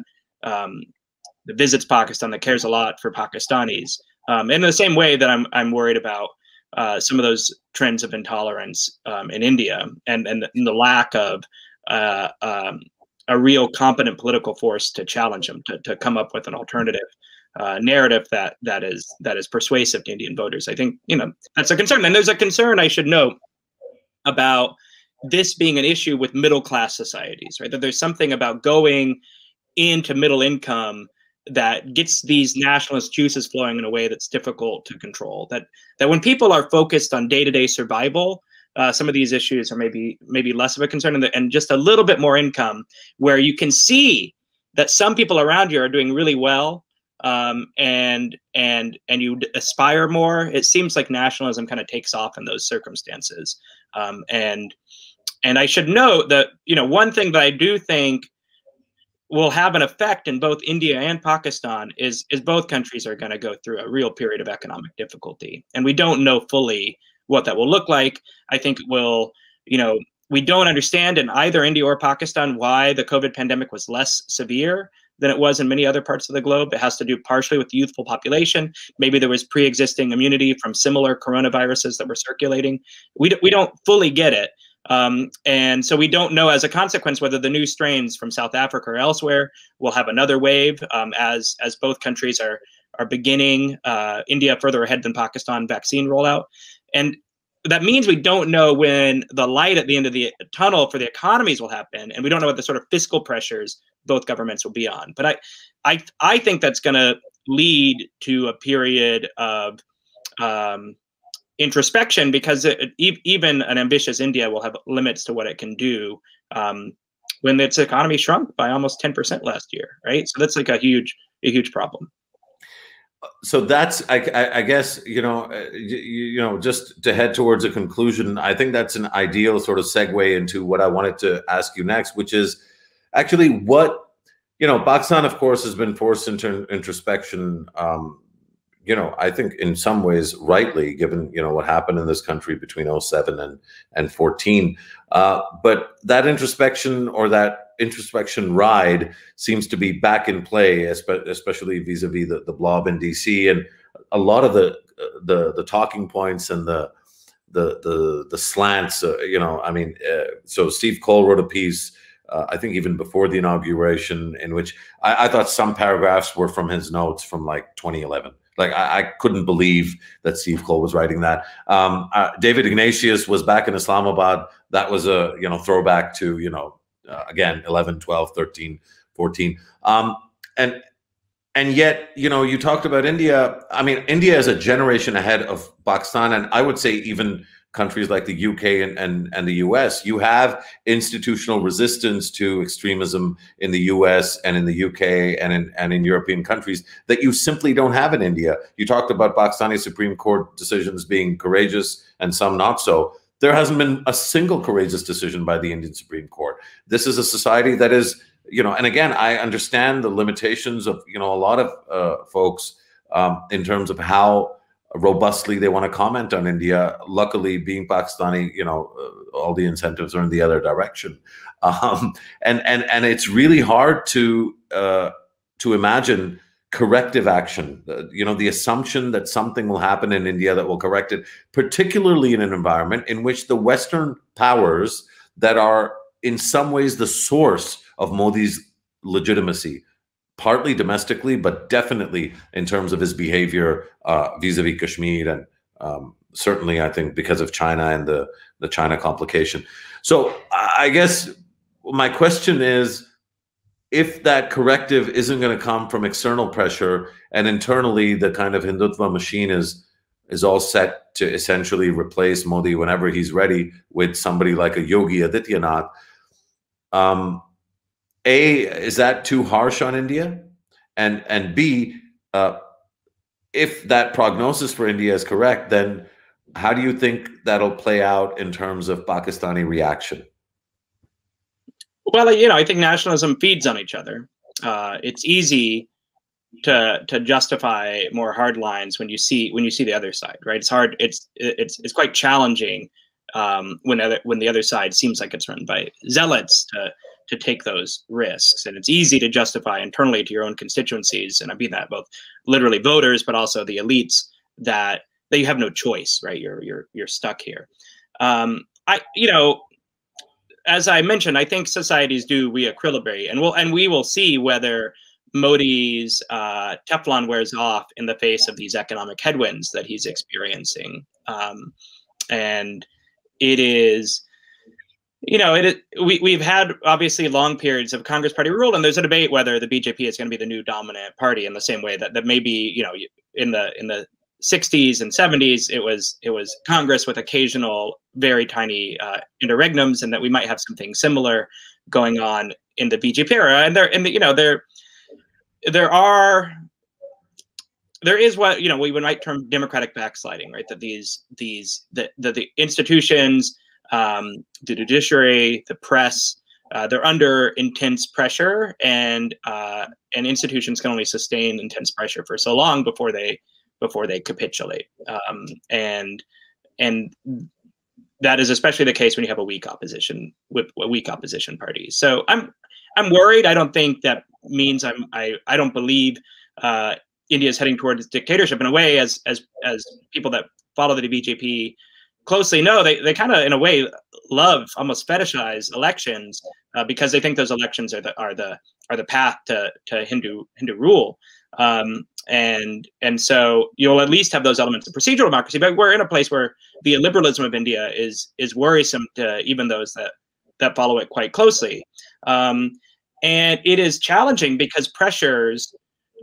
visits Pakistan, that cares a lot for Pakistanis, in the same way that I'm worried about some of those trends of intolerance in India, and the lack of a real competent political force to challenge them, to come up with an alternative narrative that is persuasive to Indian voters. I think that's a concern, and there's a concern, I should note, about this being an issue with middle class societies, right? That there's something about going into middle income that gets these nationalist juices flowing in a way that's difficult to control. That when people are focused on day-to-day survival, some of these issues are maybe less of a concern, and just a little bit more income, where you can see that some people around you are doing really well, and you aspire more. It seems like nationalism kind of takes off in those circumstances, and I should note that one thing that I do think will have an effect in both India and Pakistan is both countries are going to go through a real period of economic difficulty, and we don't know fully what that will look like. I think it will, we don't understand in either India or Pakistan why the COVID pandemic was less severe than it was in many other parts of the globe. It has to do partially with the youthful population. Maybe there was pre-existing immunity from similar coronaviruses that were circulating. We don't fully get it. And so we don't know, as a consequence, whether the new strains from South Africa or elsewhere will have another wave, as both countries are beginning, India further ahead than Pakistan, vaccine rollout. And that means we don't know when the light at the end of the tunnel for the economies will happen, and we don't know what the sort of fiscal pressures both governments will be on. But I think that's going to lead to a period of introspection, because even an ambitious India will have limits to what it can do when its economy shrunk by almost 10% last year, right? So that's like a huge problem. So that's, I guess, just to head towards a conclusion, I think that's an ideal sort of segue into what I wanted to ask you next, which is actually what, Pakistan, of course, has been forced into introspection, I think in some ways rightly, given, what happened in this country between 2007 and 14. But that introspection, or that introspection ride, seems to be back in play, especially vis-a-vis the blob in DC, and a lot of the talking points and the slants. So Steve Cole wrote a piece, I think even before the inauguration, in which I thought some paragraphs were from his notes from like 2011. Like I couldn't believe that Steve Cole was writing that. David Ignatius was back in Islamabad. That was a throwback to again 11, 12, 13, 14. And yet you talked about India. I mean, India is a generation ahead of Pakistan, and I would say even countries like the UK and the US, you have institutional resistance to extremism in the US and in the UK and in European countries that you simply don't have in India. You talked about Pakistani Supreme Court decisions being courageous and some not so. There hasn't been a single courageous decision by the Indian Supreme Court. This is a society that is, and again, I understand the limitations of, a lot of folks in terms of how robustly they want to comment on India. Luckily, being Pakistani, all the incentives are in the other direction, and it's really hard to imagine corrective action. The assumption that something will happen in India that will correct it, particularly in an environment in which the Western powers that are in some ways the source of Modi's legitimacy, partly domestically, but definitely in terms of his behavior vis-a-vis Kashmir, and certainly, I think, because of China and the China complication. So I guess my question is, if that corrective isn't going to come from external pressure, and internally the kind of Hindutva machine is all set to essentially replace Modi whenever he's ready with somebody like a Yogi Adityanath, A, is that too harsh on India? And B, if that prognosis for India is correct, then how do you think that'll play out in terms of Pakistani reaction? Well, I think nationalism feeds on each other. It's easy to justify more hard lines when you see the other side, right? It's hard. It's quite challenging when the other side seems like it's run by zealots to take those risks, and it's easy to justify internally to your own constituencies, and I mean that both literally voters, but also the elites, that you have no choice, right? You're stuck here. As I mentioned, I think societies do re-equilibrate, and we will see whether Modi's Teflon wears off in the face of these economic headwinds that he's experiencing. And it is, we've had obviously long periods of Congress Party rule, and there's a debate whether the BJP is going to be the new dominant party in the same way that maybe in the 60s and 70s it was Congress with occasional very tiny interregnums, and that we might have something similar going on in the BJP era. And there is what we might term democratic backsliding, right? That the institutions, the judiciary, the press, they're under intense pressure, and institutions can only sustain intense pressure for so long before they capitulate. And that is especially the case when you have a weak opposition party. So I'm worried. I don't think that means I don't believe India is heading towards dictatorship. In a way, as people that follow the BJP closely know, they kind of in a way love, almost fetishize elections because they think those elections are the path to Hindu rule. And so you'll at least have those elements of procedural democracy, but we're in a place where the illiberalism of India is worrisome to even those that follow it quite closely. And it is challenging because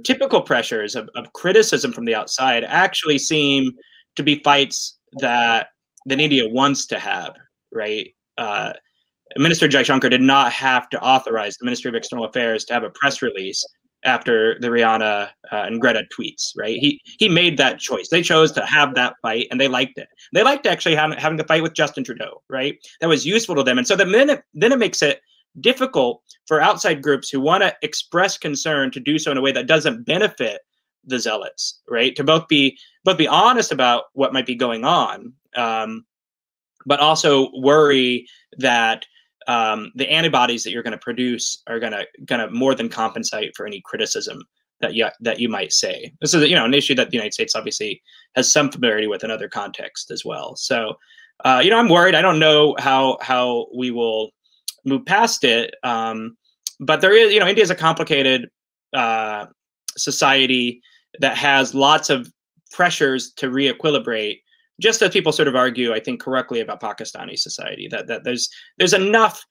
typical pressures of criticism from the outside actually seem to be fights that India wants to have, right? Minister Jaishankar did not have to authorize the Ministry of External Affairs to have a press release after the Rihanna and Greta tweets, right? He made that choice. They chose to have that fight, and they liked it. They liked actually having the fight with Justin Trudeau, right? That was useful to them. And so then it makes it difficult for outside groups who want to express concern to do so in a way that doesn't benefit the zealots, right? To both be honest about what might be going on, but also worry that the antibodies that you're going to produce are going to more than compensate for any criticism that you might say. This is an issue that the United States obviously has some familiarity with in other contexts as well. So I'm worried. I don't know how we will move past it. But there is, India is a complicated society that has lots of pressures to re-equilibrate, just as people sort of argue, I think correctly, about Pakistani society, that there's enough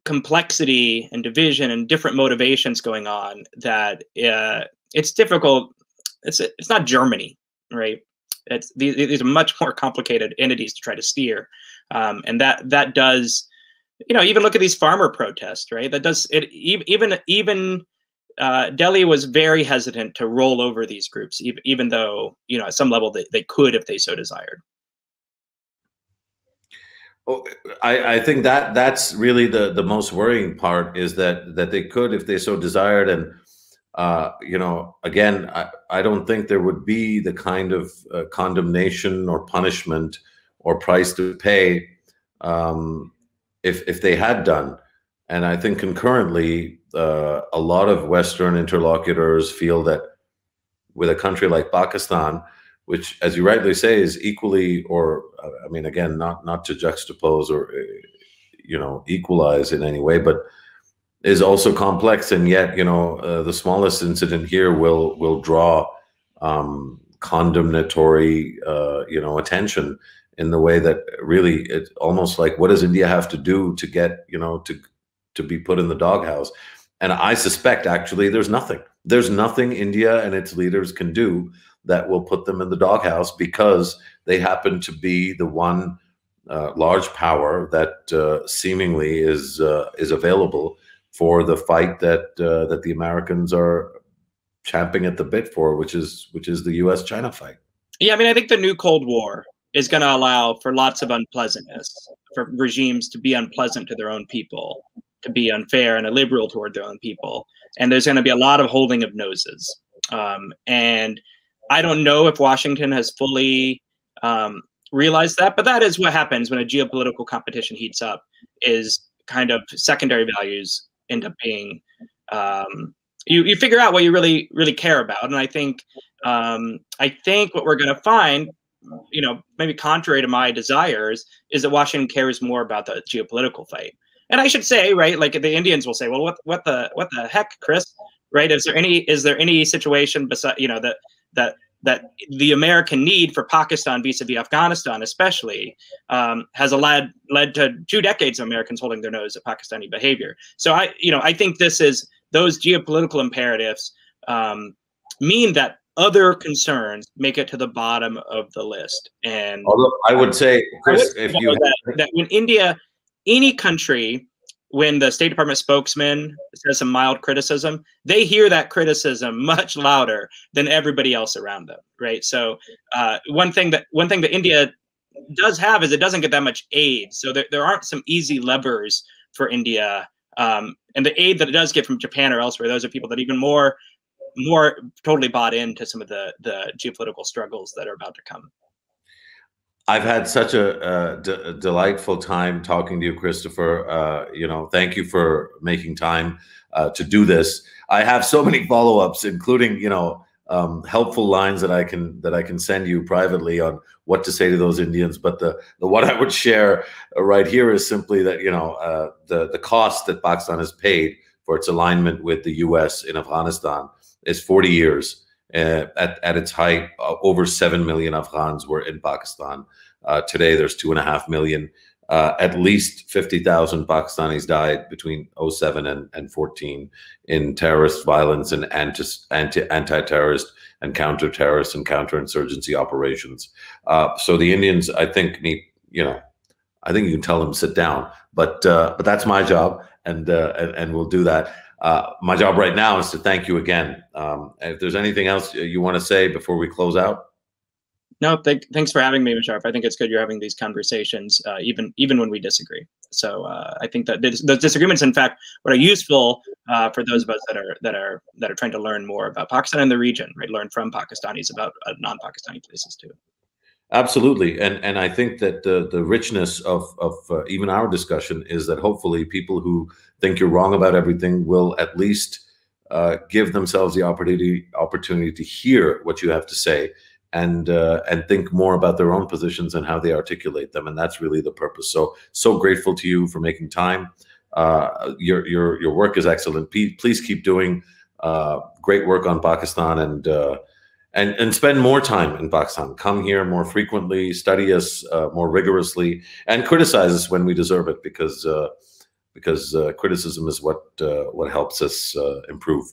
complexity and division and different motivations going on that it's difficult. It's not Germany, right? These are much more complicated entities to try to steer, and that does, even look at these farmer protests, right? That does it. Even Delhi was very hesitant to roll over these groups, even though at some level they could if they so desired. Oh, I think that's really the most worrying part, is that they could if they so desired. And again, I don't think there would be the kind of condemnation or punishment or price to pay if they had done. And I think concurrently, a lot of Western interlocutors feel that with a country like Pakistan, which, as you rightly say, is equally, or I mean, again, not to juxtapose or equalize in any way, but is also complex, and yet the smallest incident here will draw condemnatory attention in the way that really it's almost like, what does India have to do to get to be put in the doghouse? And I suspect actually there's nothing India and its leaders can do that will put them in the doghouse, because they happen to be the one large power that seemingly is available for the fight that the Americans are champing at the bit for, which is the U.S.-China fight. Yeah, I mean, I think the new Cold War is going to allow for lots of unpleasantness, for regimes to be unpleasant to their own people, to be unfair and illiberal toward their own people, and there's going to be a lot of holding of noses. And I don't know if Washington has fully realized that, but that is what happens when a geopolitical competition heats up, is kind of secondary values end up being, you figure out what you really care about. And I think what we're going to find, maybe contrary to my desires, is that Washington cares more about the geopolitical fight. And I should say, right, like the Indians will say, well, what the heck, Chris, right? Is there any situation beside, that the American need for Pakistan vis-a-vis Afghanistan, especially, has led to 2 decades of Americans holding their nose at Pakistani behavior. So I think those geopolitical imperatives mean that other concerns make it to the bottom of the list. And although I would say, Chris, that when India, any country, when the State Department spokesman says some mild criticism, they hear that criticism much louder than everybody else around them, right? So one thing that India does have is it doesn't get that much aid. So there aren't some easy levers for India. And the aid that it does get from Japan or elsewhere, those are people that even more totally bought into some of the geopolitical struggles that are about to come. I've had such a delightful time talking to you, Christopher. Thank you for making time to do this. I have so many follow-ups, including helpful lines that I can send you privately on what to say to those Indians. But the what I would share right here is simply that the cost that Pakistan has paid for its alignment with the U.S. in Afghanistan is 40 years. At its height, over 7 million Afghans were in Pakistan. Today, there's 2.5 million. At least 50,000 Pakistanis died between 2007 and 14 in terrorist violence and anti-terrorist and counter-terrorist and counterinsurgency operations. So the Indians, I think, need, I think you can tell them sit down. But that's my job, and we'll do that. My job right now is to thank you again. If there's anything else you want to say before we close out. No, thanks for having me, Musharraf. I think it's good you're having these conversations, even when we disagree. So I think that those disagreements, in fact, are useful for those of us that are trying to learn more about Pakistan and the region, right? Learn from Pakistanis about non-Pakistani places too. Absolutely, and I think that the richness of even our discussion is that hopefully people who think you're wrong about everything will at least give themselves the opportunity to hear what you have to say, and think more about their own positions and how they articulate them, and that's really the purpose. So grateful to you for making time. Your work is excellent. Please keep doing great work on Pakistan, and spend more time in Pakistan. Come here more frequently, study us more rigorously, and criticize us when we deserve it, because criticism is what helps us improve.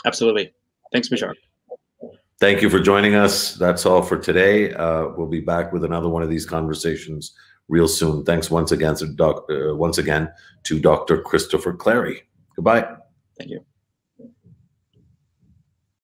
Absolutely. Thanks, Musharraf. Thank you for joining us. That's all for today. We'll be back with another one of these conversations real soon. Thanks once again to Dr. Christopher Clarey. Goodbye. Thank you.